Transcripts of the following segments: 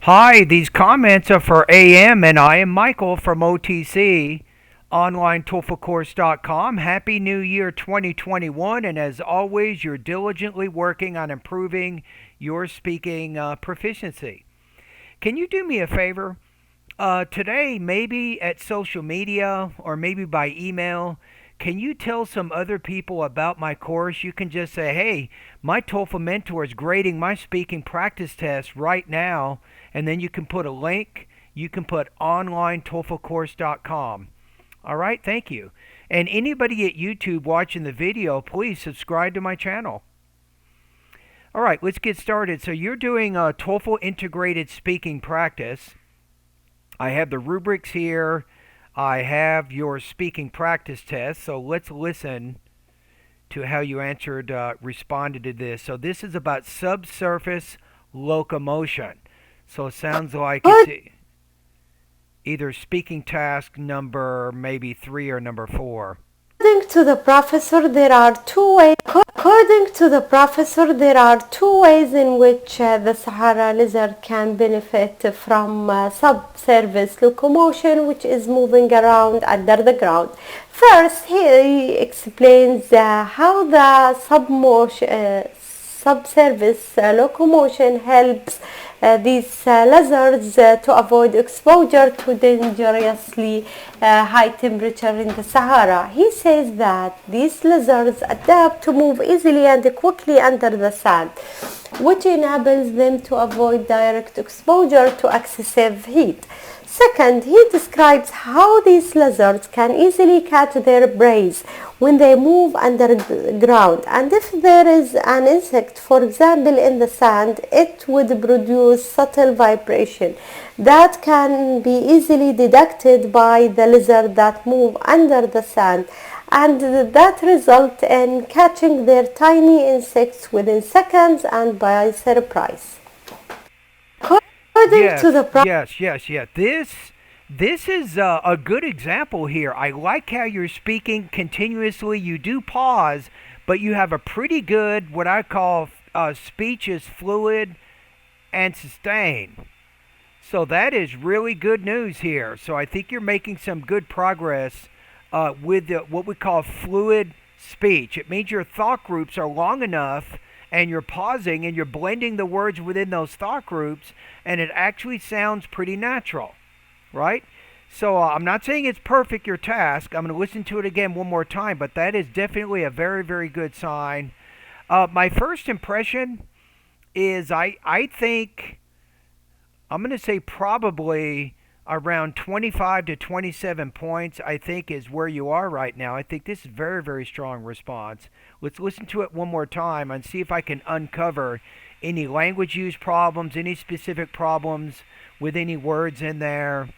Hi, these comments are for AM, and I am Michael from OTC, OnlineTOEFLCourse.com. Happy New Year 2021, and as always, you're diligently working on improving your speaking proficiency. Can you do me a favor? Today, maybe at social media or maybe by email, can you tell some other people about my course? You can just say, hey, my TOEFL mentor is grading my speaking practice test right now, and then you can put a link. You can put OnlineTOEFLCourse.com. All right, thank you. And anybody at YouTube watching the video, please subscribe to my channel. All right, let's get started. So you're doing a TOEFL integrated speaking practice. I have the rubrics here. I have your speaking practice test. So let's listen to how you responded to this. So this is about subsurface locomotion. So it sounds like it's either speaking task number maybe 3 or number 4. According to the professor, there are two ways. According to the professor, there are two ways in which the Sahara lizard can benefit from subsurface locomotion, which is moving around under the ground. First, he explains how the subsurface locomotion helps these lizards to avoid exposure to dangerously high temperature in the Sahara. He says that these lizards adapt to move easily and quickly under the sand, which enables them to avoid direct exposure to excessive heat. Second, he describes how these lizards can easily catch their prey when they move underground, and if there is an insect, for example, in the sand, it would produce subtle vibration that can be easily detected by the lizard that move under the sand, and that result in catching their tiny insects within seconds and by surprise. According to the Yes. This is a good example here. I like how you're speaking continuously. You do pause, but you have a pretty good, what I call speech is fluid and sustained. So that is really good news here. So I think you're making some good progress with what we call fluid speech. It means your thought groups are long enough and you're pausing and you're blending the words within those thought groups, and it actually sounds pretty natural, right? So I'm not saying it's perfect, your task. I'm going to listen to it again one more time, but that is definitely a very, very good sign. My first impression is I think I'm going to say probably around 25 to 27 points, I think, is where you are right now. I think this is very, very strong response. Let's listen to it one more time and see if I can uncover any language use problems, any specific problems with any words in there.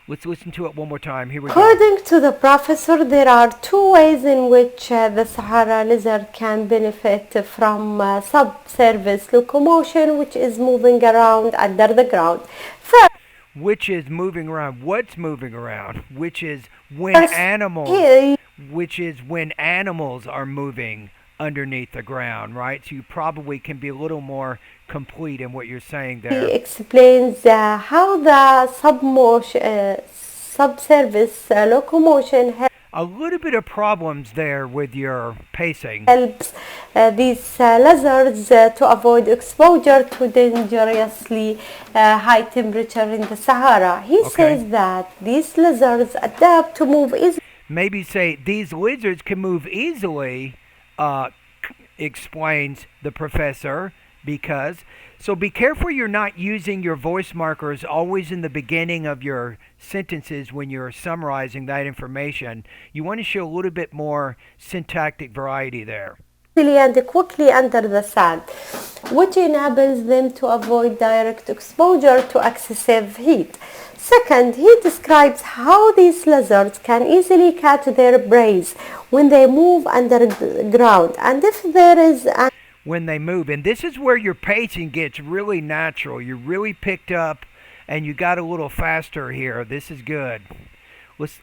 Let's listen to it one more time. Here we go. According to the professor, there are two ways in which the Sahara lizard can benefit from subsurface locomotion, which is moving around under the ground. First, which is moving around. What's moving around? Which is when animals are moving underneath the ground, right? So you probably can be a little more complete in what you're saying there. He explains how the subsurface locomotion a little bit of problems there with your pacing. Helps these lizards to avoid exposure to dangerously high temperature in the Sahara. He says that these lizards adapt to move easily. Maybe say these lizards can move easily, explains the professor, because so be careful you're not using your voice markers always in the beginning of your sentences when you're summarizing that information. You want to show a little bit more syntactic variety there. And quickly under the sand, which enables them to avoid direct exposure to excessive heat. Second, he describes how these lizards can easily catch their prey when they move underground, and if there is an when they move. And this is where your pacing gets really natural. You're really picked up and you got a little faster here. This is good.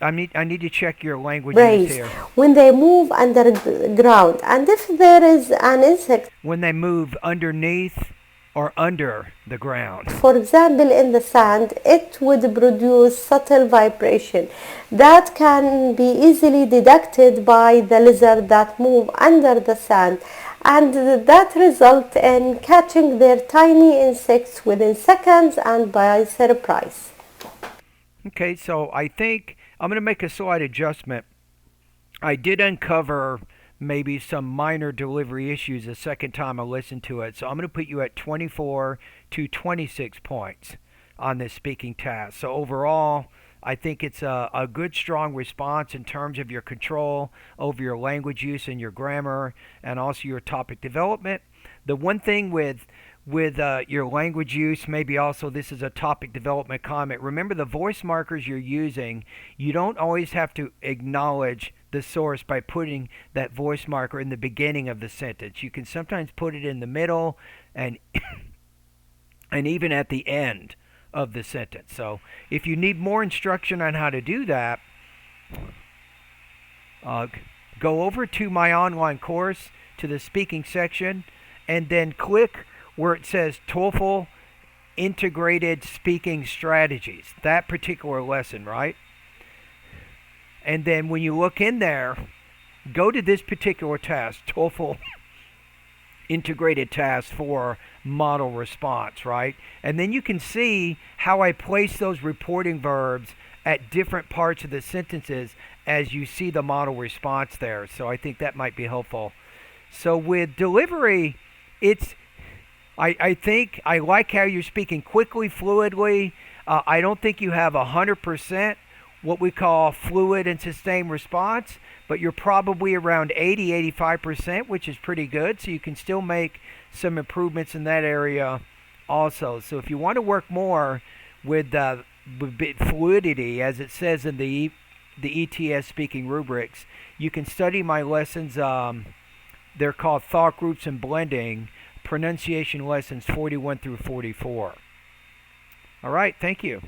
I need to check your language here. When they move underground, and if there is an insect. When they move underneath or under the ground. For example, in the sand, it would produce subtle vibration that can be easily detected by the lizard that move under the sand, and that result in catching their tiny insects within seconds and by surprise. Okay, so I think I'm going to make a slight adjustment. I did uncover maybe some minor delivery issues the second time I listened to it. So I'm going to put you at 24 to 26 points on this speaking task. So overall, I think it's a good, strong response in terms of your control over your language use and your grammar and also your topic development. The one thing with your language use, maybe also this is a topic development comment. Remember the voice markers you're using, you don't always have to acknowledge the source by putting that voice marker in the beginning of the sentence. You can sometimes put it in the middle and and even at the end of the sentence. So if you need more instruction on how to do that, go over to my online course to the speaking section and then click where it says TOEFL Integrated Speaking Strategies, that particular lesson, right? And then when you look in there, go to this particular task, TOEFL Integrated Task for Model Response, right? And then you can see how I place those reporting verbs at different parts of the sentences as you see the model response there. So I think that might be helpful. So with delivery, I think I like how you're speaking quickly, fluidly. I don't think you have 100% what we call fluid and sustained response, but you're probably around 80-85%, which is pretty good. So you can still make some improvements in that area also. So if you want to work more with fluidity, as it says in the ETS speaking rubrics, you can study my lessons. They're called thought groups and blending, pronunciation lessons 41 through 44. All right, thank you.